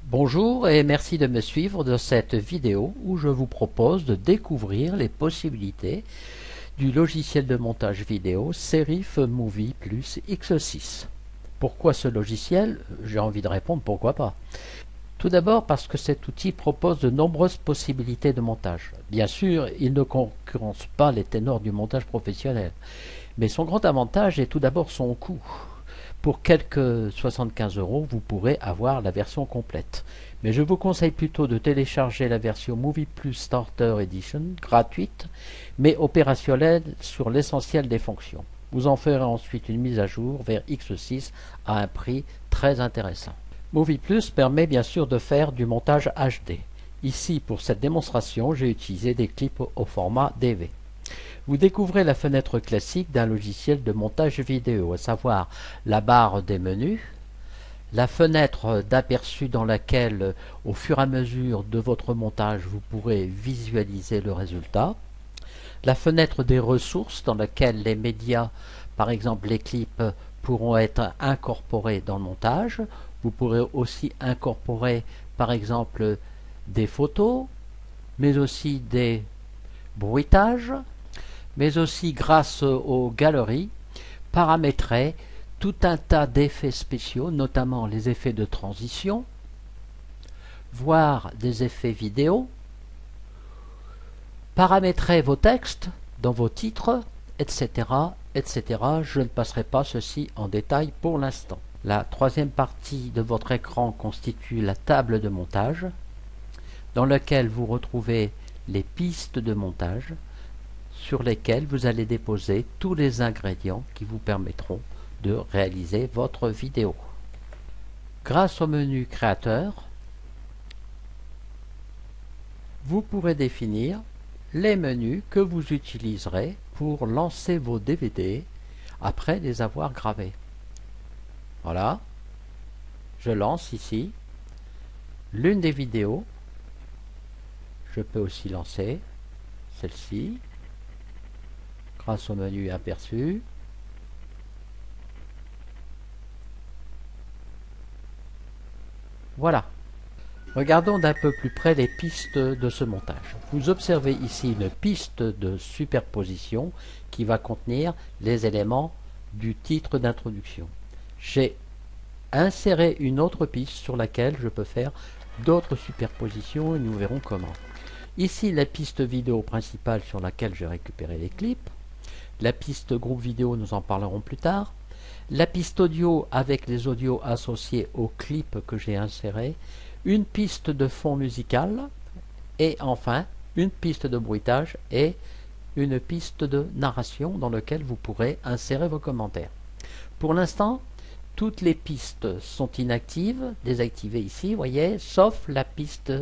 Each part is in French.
Bonjour et merci de me suivre dans cette vidéo où je vous propose de découvrir les possibilités du logiciel de montage vidéo Serif Movie Plus X6. Pourquoi ce logiciel? J'ai envie de répondre pourquoi pas. Tout d'abord parce que cet outil propose de nombreuses possibilités de montage. Bien sûr, il ne concurrence pas les ténors du montage professionnel, mais son grand avantage est tout d'abord son coût. Pour quelques 75 €, vous pourrez avoir la version complète. Mais je vous conseille plutôt de télécharger la version Movie Plus Starter Edition, gratuite, mais opérationnelle sur l'essentiel des fonctions. Vous en ferez ensuite une mise à jour vers X6 à un prix très intéressant. Movie Plus permet bien sûr de faire du montage HD. Ici, pour cette démonstration, j'ai utilisé des clips au format DV. Vous découvrez la fenêtre classique d'un logiciel de montage vidéo, à savoir la barre des menus, la fenêtre d'aperçu dans laquelle, au fur et à mesure de votre montage, vous pourrez visualiser le résultat, la fenêtre des ressources dans laquelle les médias, par exemple les clips, pourront être incorporés dans le montage. Vous pourrez aussi incorporer, par exemple, des photos, mais aussi des bruitages, mais aussi grâce aux galeries, paramétrer tout un tas d'effets spéciaux, notamment les effets de transition, voire des effets vidéo, paramétrer vos textes dans vos titres, etc., etc. Je ne passerai pas ceci en détail pour l'instant. La troisième partie de votre écran constitue la table de montage, dans laquelle vous retrouvez les pistes de montage, sur lesquels vous allez déposer tous les ingrédients qui vous permettront de réaliser votre vidéo. Grâce au menu Créateur, vous pourrez définir les menus que vous utiliserez pour lancer vos DVD après les avoir gravés. Voilà, je lance ici l'une des vidéos. Je peux aussi lancer celle-ci grâce au menu aperçu. Voilà. Regardons d'un peu plus près les pistes de ce montage. Vous observez ici une piste de superposition qui va contenir les éléments du titre d'introduction. J'ai inséré une autre piste sur laquelle je peux faire d'autres superpositions et nous verrons comment. Ici, la piste vidéo principale sur laquelle j'ai récupéré les clips. La piste groupe vidéo, nous en parlerons plus tard. La piste audio avec les audios associés au clip que j'ai inséré. Une piste de fond musical. Et enfin, une piste de bruitage et une piste de narration dans laquelle vous pourrez insérer vos commentaires. Pour l'instant, toutes les pistes sont inactives, désactivées ici, voyez, sauf la piste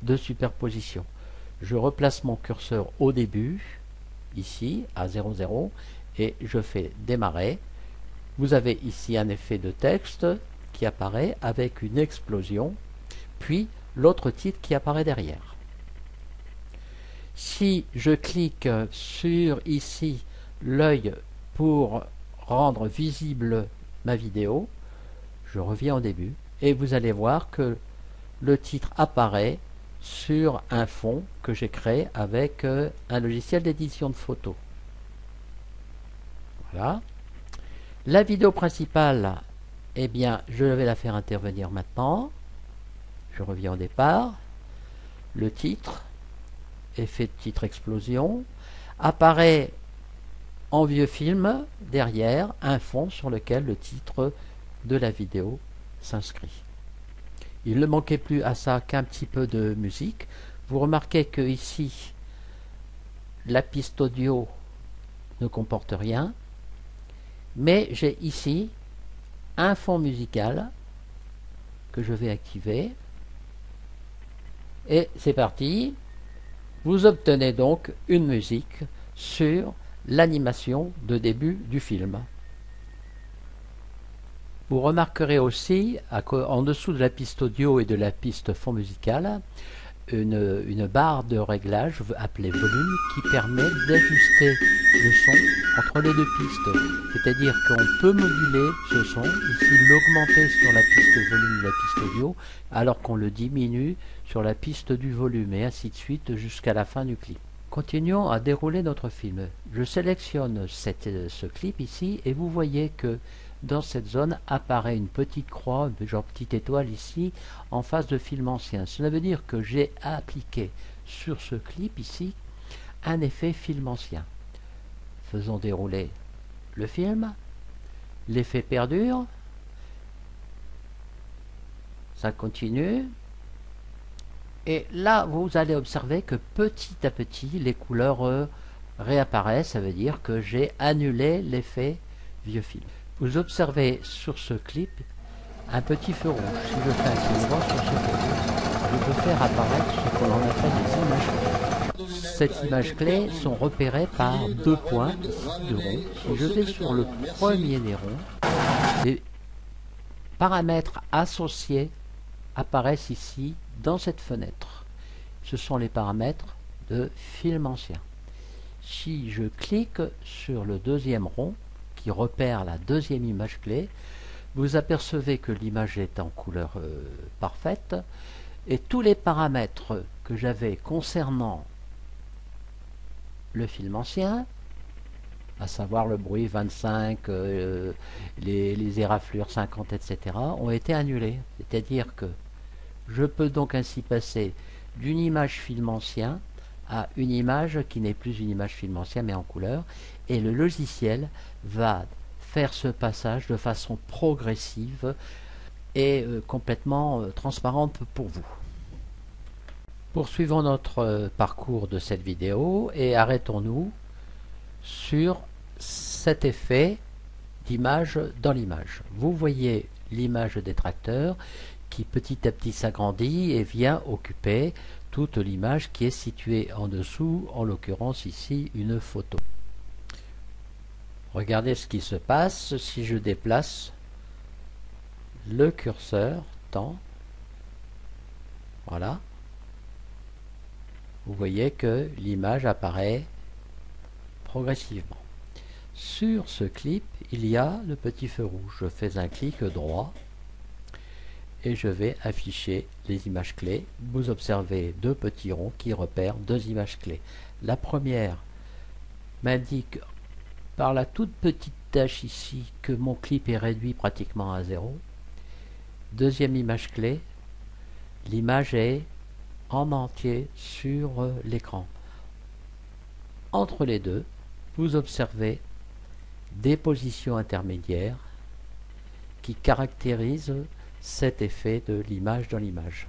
de superposition. Je replace mon curseur au début, ici à 00, et je fais démarrer. Vous avez ici un effet de texte qui apparaît avec une explosion, puis l'autre titre qui apparaît derrière. Si je clique sur ici l'œil pour rendre visible ma vidéo, je reviens au début et vous allez voir que le titre apparaît sur un fond que j'ai créé avec un logiciel d'édition de photos. Voilà. La vidéo principale, eh bien, je vais la faire intervenir maintenant. Je reviens au départ. Le titre, effet de titre explosion, apparaît en vieux film derrière un fond sur lequel le titre de la vidéo s'inscrit. Il ne manquait plus à ça qu'un petit peu de musique. Vous remarquez que ici, la piste audio ne comporte rien, mais j'ai ici un fond musical que je vais activer. Et c'est parti. Vous obtenez donc une musique sur l'animation de début du film. Vous remarquerez aussi, en dessous de la piste audio et de la piste fond musical, une barre de réglage appelée volume qui permet d'ajuster le son entre les deux pistes. C'est-à-dire qu'on peut moduler ce son, ici l'augmenter sur la piste volume de la piste audio, alors qu'on le diminue sur la piste du volume, et ainsi de suite jusqu'à la fin du clip. Continuons à dérouler notre film. Je sélectionne ce clip ici, et vous voyez que dans cette zone apparaît une petite croix, genre petite étoile ici, en face de film ancien. Cela veut dire que j'ai appliqué sur ce clip ici un effet film ancien. Faisons dérouler le film. L'effet perdure. Ça continue. Et là, vous allez observer que petit à petit, les couleurs réapparaissent. Ça veut dire que j'ai annulé l'effet vieux film. Vous observez sur ce clip un petit feu rouge. Si je fais un clic droit sur ce feu rouge, je peux faire apparaître ce que l'on appelle des images clés. Ces images clés sont repérées par deux points de rond. Si je vais sur le premier des ronds, les paramètres associés apparaissent ici dans cette fenêtre. Ce sont les paramètres de film ancien. Si je clique sur le deuxième rond, qui repère la deuxième image clé, vous apercevez que l'image est en couleur parfaite, et tous les paramètres que j'avais concernant le film ancien, à savoir le bruit 25, les éraflures 50, etc., ont été annulés. C'est-à-dire que je peux donc ainsi passer d'une image film ancien à une image qui n'est plus une image film ancien mais en couleur, et le logiciel va faire ce passage de façon progressive et complètement transparente pour vous. Poursuivons notre parcours de cette vidéo et arrêtons-nous sur cet effet d'image dans l'image. Vous voyez l'image des tracteurs qui petit à petit s'agrandit et vient occuper toute l'image qui est située en dessous, en l'occurrence ici une photo. Regardez ce qui se passe si je déplace le curseur temps. Voilà. Vous voyez que l'image apparaît progressivement. Sur ce clip, il y a le petit feu rouge. Je fais un clic droit et je vais afficher les images clés. Vous observez deux petits ronds qui repèrent deux images clés. La première m'indique par la toute petite tâche ici que mon clip est réduit pratiquement à 0. Deuxième image clé, l'image est en entier sur l'écran. Entre les deux, vous observez des positions intermédiaires qui caractérisent cet effet de l'image dans l'image.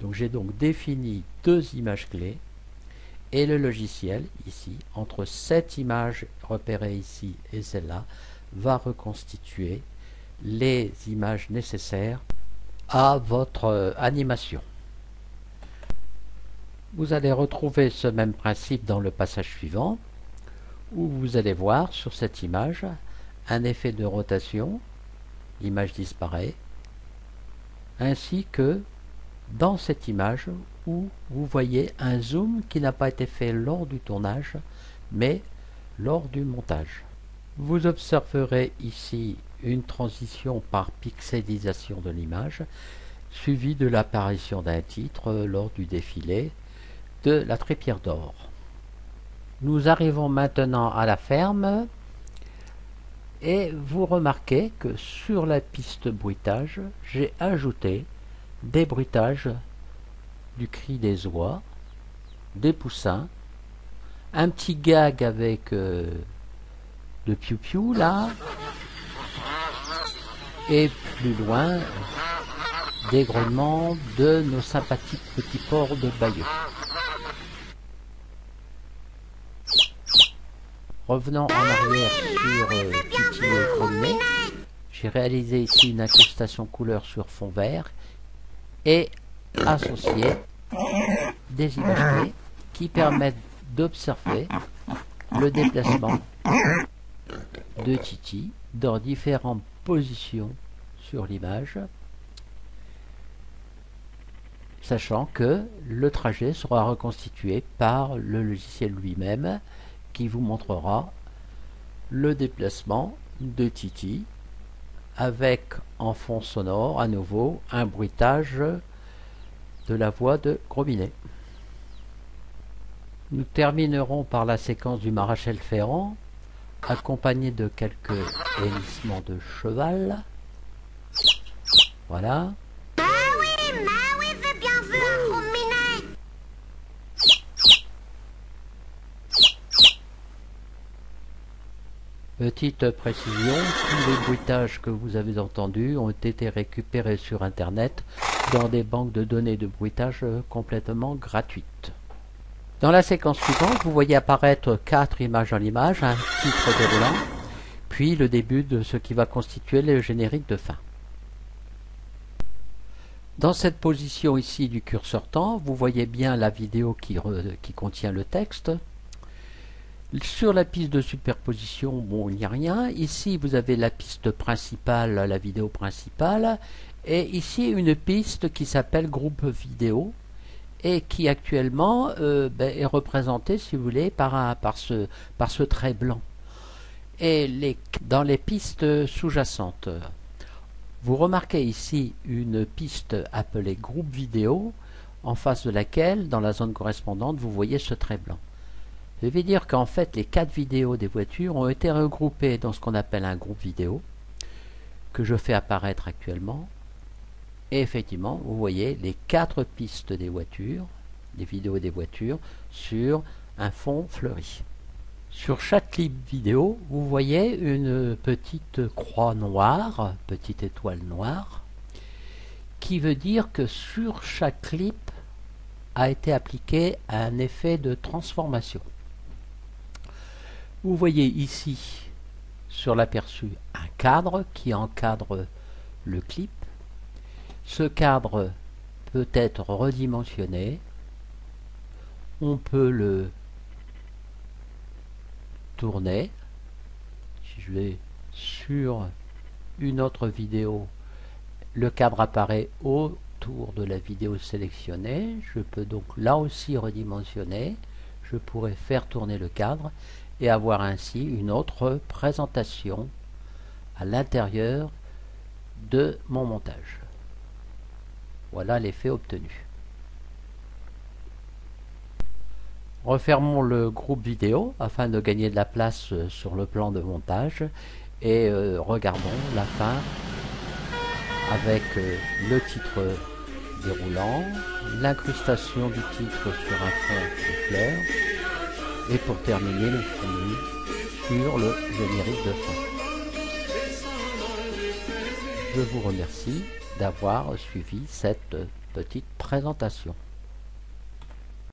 Donc j'ai donc défini deux images clés et le logiciel ici, entre cette image repérée ici et celle-là, va reconstituer les images nécessaires à votre animation. Vous allez retrouver ce même principe dans le passage suivant, où vous allez voir sur cette image un effet de rotation, l'image disparaît, ainsi que dans cette image où vous voyez un zoom qui n'a pas été fait lors du tournage, mais lors du montage. Vous observerez ici une transition par pixelisation de l'image, suivie de l'apparition d'un titre lors du défilé de la trépière d'or. Nous arrivons maintenant à la ferme et vous remarquez que sur la piste bruitage, j'ai ajouté des bruitages du cri des oies, des poussins, un petit gag avec de piou-piou là, et plus loin des grognements de nos sympathiques petits porcs de Bayeux. Revenons en arrière sur Titi et Collinet. J'ai réalisé ici une incrustation couleur sur fond vert et associé des images clés qui permettent d'observer le déplacement de Titi dans différentes positions sur l'image. sachant que le trajet sera reconstitué par le logiciel lui-même qui vous montrera le déplacement de Titi avec en fond sonore à nouveau un bruitage de la voix de Grominet. Nous terminerons par la séquence du Marachel Ferrand accompagné de quelques hennissements de cheval. Voilà. Maui veut bien vu un Grominet. Petite précision, tous les bruitages que vous avez entendus ont été récupérés sur Internet dans des banques de données de bruitage complètement gratuites. Dans la séquence suivante, vous voyez apparaître 4 images dans l'image, un titre déroulant, puis le début de ce qui va constituer le générique de fin. Dans cette position ici du curseur temps, vous voyez bien la vidéo qui contient le texte. Sur la piste de superposition, bon, il n'y a rien. Ici, vous avez la piste principale, la vidéo principale, et ici une piste qui s'appelle groupe vidéo et qui actuellement est représentée, si vous voulez, par ce trait blanc. Et dans les pistes sous-jacentes, vous remarquez ici une piste appelée groupe vidéo, en face de laquelle, dans la zone correspondante, vous voyez ce trait blanc. Je vais dire qu'en fait, les 4 vidéos des voitures ont été regroupées dans ce qu'on appelle un groupe vidéo, que je fais apparaître actuellement. Et effectivement, vous voyez les 4 pistes des voitures, les vidéos des voitures, sur un fond fleuri. Sur chaque clip vidéo, vous voyez une petite croix noire, petite étoile noire, qui veut dire que sur chaque clip a été appliqué un effet de transformation. Vous voyez ici, sur l'aperçu, un cadre qui encadre le clip. Ce cadre peut être redimensionné. On peut le tourner. Si je vais sur une autre vidéo, le cadre apparaît autour de la vidéo sélectionnée. Je peux donc là aussi redimensionner. Je pourrais faire tourner le cadre et avoir ainsi une autre présentation à l'intérieur de mon montage. Voilà l'effet obtenu. Refermons le groupe vidéo afin de gagner de la place sur le plan de montage et regardons la fin avec le titre déroulant, l'incrustation du titre sur un fond de fleurs et pour terminer le fini sur le générique de fin. Je vous remercie d'avoir suivi cette petite présentation.